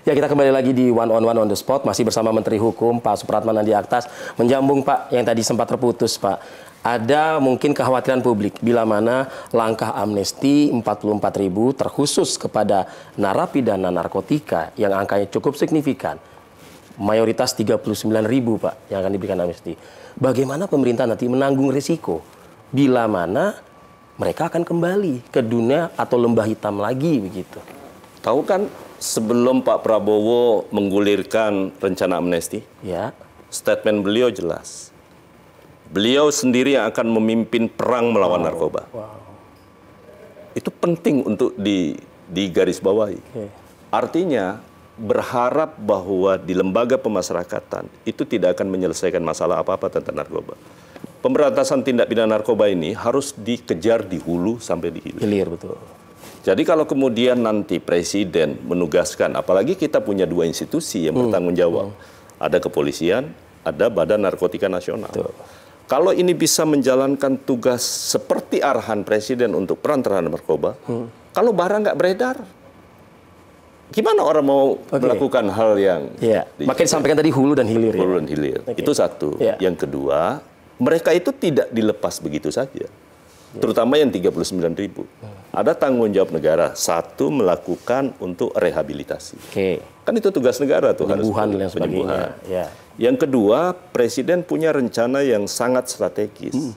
Ya, kita kembali lagi di One on the Spot, masih bersama Menteri Hukum Pak Supratman Andi Aktas. Menjambung Pak, yang tadi sempat terputus Pak. Ada mungkin kekhawatiran publik bila mana langkah amnesti 44.000 terkhusus kepada narapidana narkotika yang angkanya cukup signifikan. Mayoritas 39.000 Pak yang akan diberikan amnesti. Bagaimana pemerintah nanti menanggung risiko bila mana mereka akan kembali ke dunia atau lembah hitam lagi begitu? Tahu kan sebelum Pak Prabowo menggulirkan rencana amnesti, ya, statement beliau jelas. Beliau sendiri yang akan memimpin perang melawan narkoba. Itu penting untuk digarisbawahi. Artinya berharap bahwa di lembaga pemasyarakatan itu tidak akan menyelesaikan masalah apa-apa tentang narkoba. Pemberantasan tindak pidana narkoba ini harus dikejar di hulu sampai di hilir. Hilir, betul. Jadi kalau kemudian nanti Presiden menugaskan, apalagi kita punya dua institusi yang bertanggung jawab. Ada kepolisian, ada Badan Narkotika Nasional. Betul. Kalau ini bisa menjalankan tugas seperti arahan Presiden untuk perang terhadap narkoba, kalau barang nggak beredar, gimana orang mau melakukan hal yang... Ya. Makanya disampaikan tadi hulu dan hilir. Hulu dan hilir. Itu satu. Yang kedua, mereka itu tidak dilepas begitu saja. Terutama yang 39.000. Ada tanggung jawab negara. Satu, melakukan untuk rehabilitasi. Kan itu tugas negara tuh. Penyembuhan dan sebagainya. Ya. Yang kedua, Presiden punya rencana yang sangat strategis.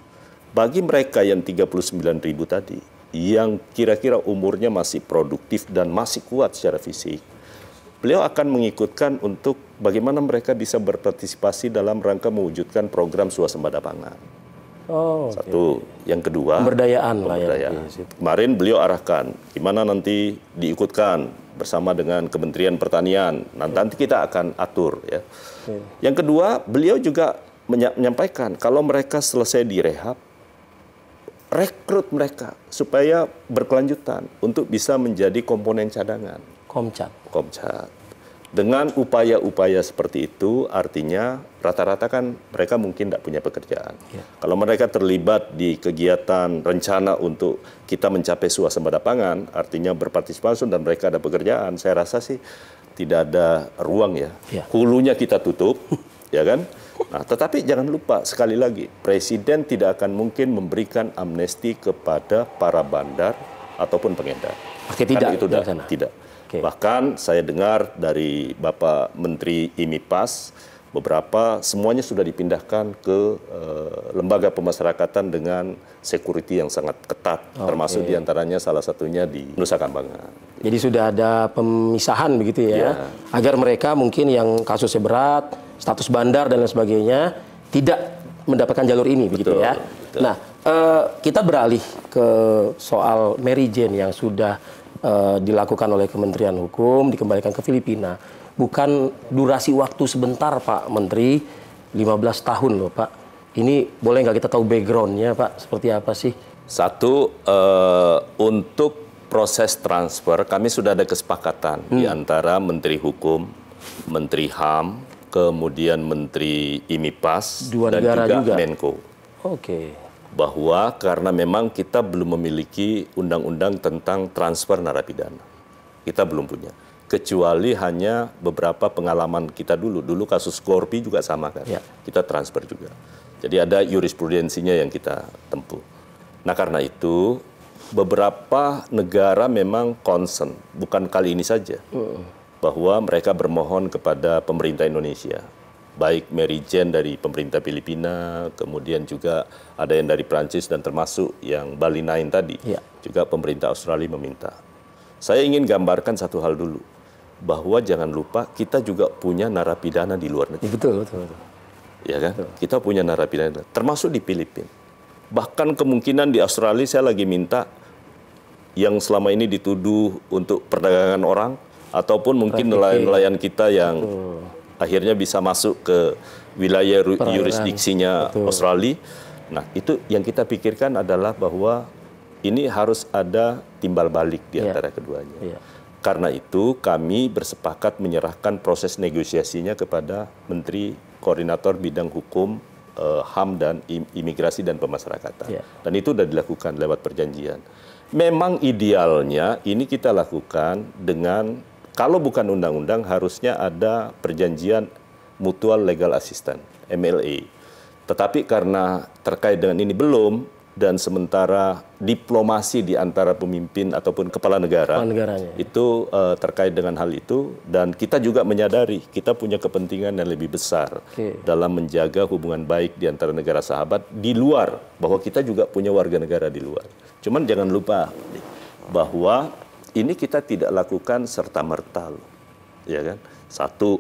Bagi mereka yang 39.000 tadi, yang kira-kira umurnya masih produktif dan masih kuat secara fisik, beliau akan mengikutkan untuk bagaimana mereka bisa berpartisipasi dalam rangka mewujudkan program swasembada pangan. Satu. Yang kedua, pemberdayaan. Kemarin beliau arahkan, gimana nanti diikutkan bersama dengan Kementerian Pertanian. Nanti kita akan atur. Ya. Yang kedua, beliau juga menyampaikan, kalau mereka selesai direhab, rekrut mereka supaya berkelanjutan untuk bisa menjadi komponen cadangan. Komcat. Dengan upaya-upaya seperti itu, artinya rata-rata kan mereka mungkin tidak punya pekerjaan. Kalau mereka terlibat di kegiatan rencana untuk kita mencapai swasembada pangan, artinya berpartisipasi dan mereka ada pekerjaan, saya rasa sih tidak ada ruang ya. Hulunya kita tutup, ya kan? Nah, tetapi jangan lupa sekali lagi, Presiden tidak akan mungkin memberikan amnesti kepada para bandar ataupun pengedar. Tidak, itu tidak. Bahkan saya dengar dari Bapak Menteri IMIPAS, beberapa semuanya sudah dipindahkan ke lembaga pemasyarakatan dengan security yang sangat ketat, termasuk diantaranya salah satunya di Nusa Kambangan. Jadi sudah ada pemisahan begitu ya, agar mereka mungkin yang kasusnya berat, status bandar dan lain sebagainya, tidak mendapatkan jalur ini begitu ya. Nah, kita beralih ke soal Mary Jane yang sudah dilakukan oleh Kementerian Hukum, dikembalikan ke Filipina. Bukan durasi waktu sebentar Pak Menteri, 15 tahun loh Pak. Ini boleh nggak kita tahu background-nya Pak, seperti apa sih? Satu, untuk proses transfer, kami sudah ada kesepakatan di antara Menteri Hukum, Menteri HAM, kemudian Menteri IMIPAS, dan juga Menko. Bahwa karena memang kita belum memiliki undang-undang tentang transfer narapidana. Kita belum punya. Kecuali hanya beberapa pengalaman kita dulu. Dulu kasus Korpi juga sama kan. Kita transfer juga. Jadi ada jurisprudensinya yang kita tempuh. Nah karena itu, beberapa negara memang concern. Bukan kali ini saja. Bahwa mereka bermohon kepada pemerintah Indonesia. Baik Mary Jane dari pemerintah Filipina, kemudian juga ada yang dari Prancis dan termasuk yang Bali 9 tadi, juga pemerintah Australia meminta. Saya ingin gambarkan satu hal dulu, bahwa jangan lupa kita juga punya narapidana di luar negeri. Betul. Ya kan? Kita punya narapidana, termasuk di Filipina. Bahkan kemungkinan di Australia saya lagi minta yang selama ini dituduh untuk perdagangan orang, ataupun mungkin nelayan-nelayan kita yang akhirnya bisa masuk ke wilayah jurisdiksinya Australia. Nah, itu yang kita pikirkan adalah bahwa ini harus ada timbal balik di antara keduanya. Karena itu kami bersepakat menyerahkan proses negosiasinya kepada Menteri Koordinator Bidang Hukum, HAM dan Imigrasi dan Pemasyarakatan. Dan itu sudah dilakukan lewat perjanjian. Memang idealnya ini kita lakukan dengan Kalau bukan undang-undang, harusnya ada perjanjian mutual legal assistance, MLA. Tetapi karena terkait dengan ini belum, dan sementara diplomasi di antara pemimpin ataupun kepala negara itu terkait dengan hal itu, dan kita juga menyadari kita punya kepentingan yang lebih besar dalam menjaga hubungan baik di antara negara sahabat di luar, bahwa kita juga punya warga negara di luar. Cuman jangan lupa bahwa ini kita tidak lakukan serta-merta, ya kan? Satu,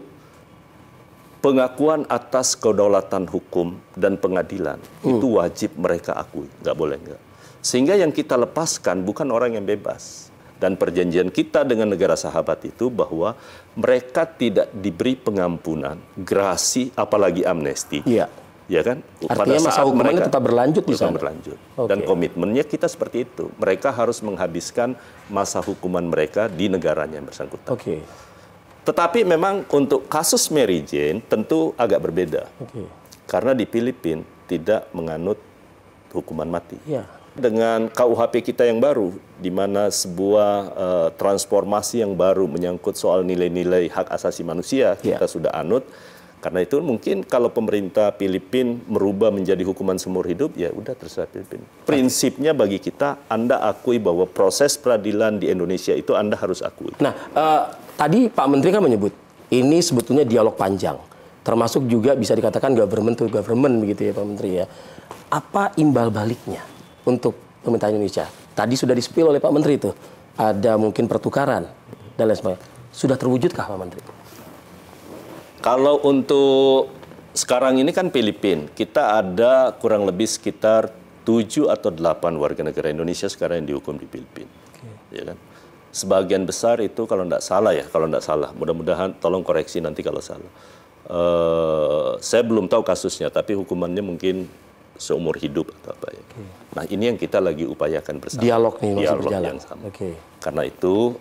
pengakuan atas kedaulatan hukum dan pengadilan itu wajib mereka akui, nggak boleh nggak. Sehingga yang kita lepaskan bukan orang yang bebas. Dan perjanjian kita dengan negara sahabat itu bahwa mereka tidak diberi pengampunan, grasi, apalagi amnesti. Iya. Ya kan? Artinya masa hukumannya tetap berlanjut di sana. Berlanjut. Dan komitmennya kita seperti itu. Mereka harus menghabiskan masa hukuman mereka di negaranya yang bersangkutan. Tetapi memang untuk kasus Mary Jane tentu agak berbeda. Karena di Filipina tidak menganut hukuman mati. Dengan KUHP kita yang baru, di mana sebuah transformasi yang baru menyangkut soal nilai-nilai hak asasi manusia, kita sudah anut. Karena itu mungkin kalau pemerintah Filipina merubah menjadi hukuman seumur hidup, ya udah terserah Filipina. Prinsipnya bagi kita, Anda akui bahwa proses peradilan di Indonesia itu Anda harus akui. Nah, tadi Pak Menteri kan menyebut, ini sebetulnya dialog panjang. Termasuk juga bisa dikatakan government to government begitu ya Pak Menteri ya. Apa imbal baliknya untuk pemerintah Indonesia? Tadi sudah di-spill oleh Pak Menteri itu. Ada mungkin pertukaran dan lain sebagainya. Sudah terwujudkah Pak Menteri? Kalau untuk sekarang ini kan Filipina, kita ada kurang lebih sekitar 7 atau 8 warga negara Indonesia sekarang yang dihukum di Filipina. Ya kan? Sebagian besar itu kalau tidak salah ya, mudah-mudahan tolong koreksi nanti kalau salah. Saya belum tahu kasusnya, tapi hukumannya mungkin seumur hidup atau apa ya. Nah ini yang kita lagi upayakan bersama. Dialog nih masih dialog berjalan. yang sama. Karena itu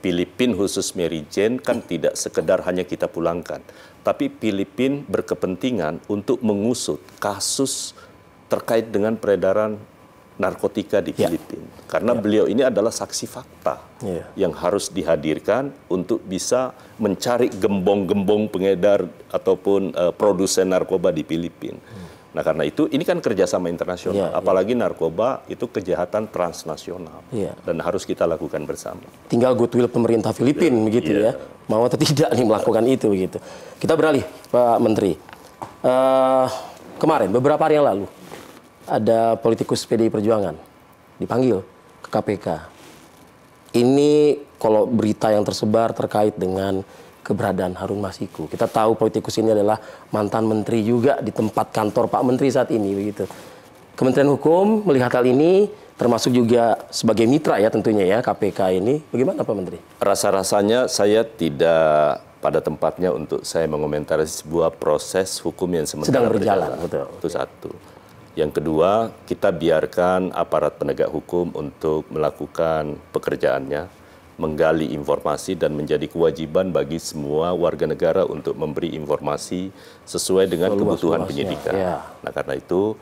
Filipina khusus Mary Jane kan tidak sekedar hanya kita pulangkan, tapi Filipina berkepentingan untuk mengusut kasus terkait dengan peredaran narkotika di Filipina. Karena beliau ini adalah saksi fakta yang harus dihadirkan untuk bisa mencari gembong-gembong pengedar ataupun produsen narkoba di Filipina. Nah karena itu ini kan kerjasama internasional, apalagi narkoba itu kejahatan transnasional dan harus kita lakukan bersama. Tinggal goodwill pemerintah Filipina begitu ya, mau atau tidak nih melakukan itu begitu. Kita beralih Pak Menteri. Kemarin beberapa hari yang lalu ada politikus PDI Perjuangan dipanggil ke KPK. Ini kalau berita yang tersebar terkait dengan keberadaan Harun Masiku. Kita tahu politikus ini adalah mantan menteri juga di tempat kantor Pak Menteri saat ini begitu. Kementerian Hukum melihat hal ini, termasuk juga sebagai mitra ya tentunya ya KPK ini. Bagaimana Pak Menteri? Rasa-rasanya saya tidak pada tempatnya untuk saya mengomentari sebuah proses hukum yang sementara sedang berjalan. Betul. Itu satu. Yang kedua, kita biarkan aparat penegak hukum untuk melakukan pekerjaannya, menggali informasi dan menjadi kewajiban bagi semua warga negara untuk memberi informasi sesuai dengan kebutuhan penyidikan. Nah karena itu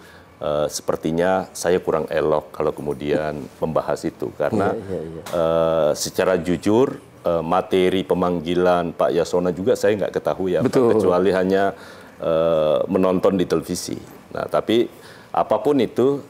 sepertinya saya kurang elok kalau kemudian membahas itu karena secara jujur materi pemanggilan Pak Yasona juga saya nggak ketahui ya, kecuali hanya menonton di televisi. Nah tapi apapun itu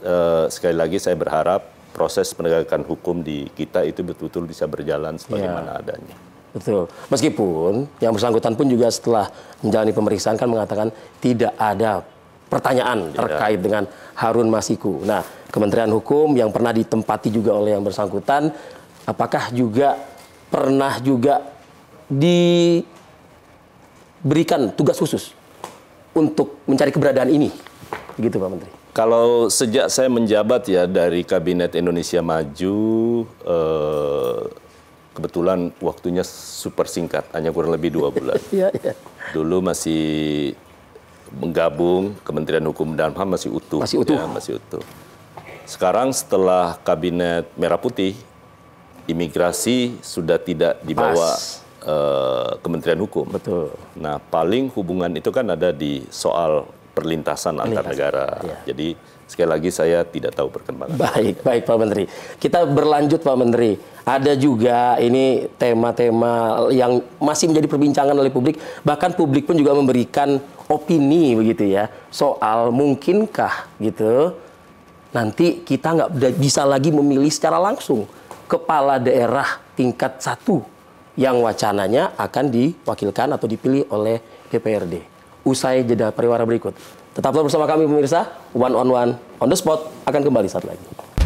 sekali lagi saya berharap proses penegakan hukum di kita itu betul-betul bisa berjalan sebagaimana adanya. Betul. Meskipun yang bersangkutan pun juga setelah menjalani pemeriksaan kan mengatakan tidak ada pertanyaan terkait dengan Harun Masiku. Nah, Kementerian Hukum yang pernah ditempati juga oleh yang bersangkutan, apakah juga pernah juga diberikan tugas khusus untuk mencari keberadaan ini? Begitu Pak Menteri. Kalau sejak saya menjabat ya dari Kabinet Indonesia Maju, kebetulan waktunya super singkat, hanya kurang lebih 2 bulan. Dulu masih menggabung Kementerian Hukum dan HAM masih utuh. Masih utuh. Sekarang setelah Kabinet Merah Putih, imigrasi sudah tidak dibawa Kementerian Hukum. Betul. Nah paling hubungan itu kan ada di soal perlintasan antar negara. Jadi sekali lagi saya tidak tahu perkembangan. Baik, baik Pak Menteri. Kita berlanjut Pak Menteri. Ada juga ini tema-tema yang masih menjadi perbincangan oleh publik. Bahkan publik pun juga memberikan opini begitu ya. Soal mungkinkah gitu nanti kita nggak bisa lagi memilih secara langsung kepala daerah tingkat 1 yang wacananya akan diwakilkan atau dipilih oleh DPRD. Usai jeda pariwara berikut. Tetaplah bersama kami pemirsa, One on One on the Spot akan kembali saat lagi.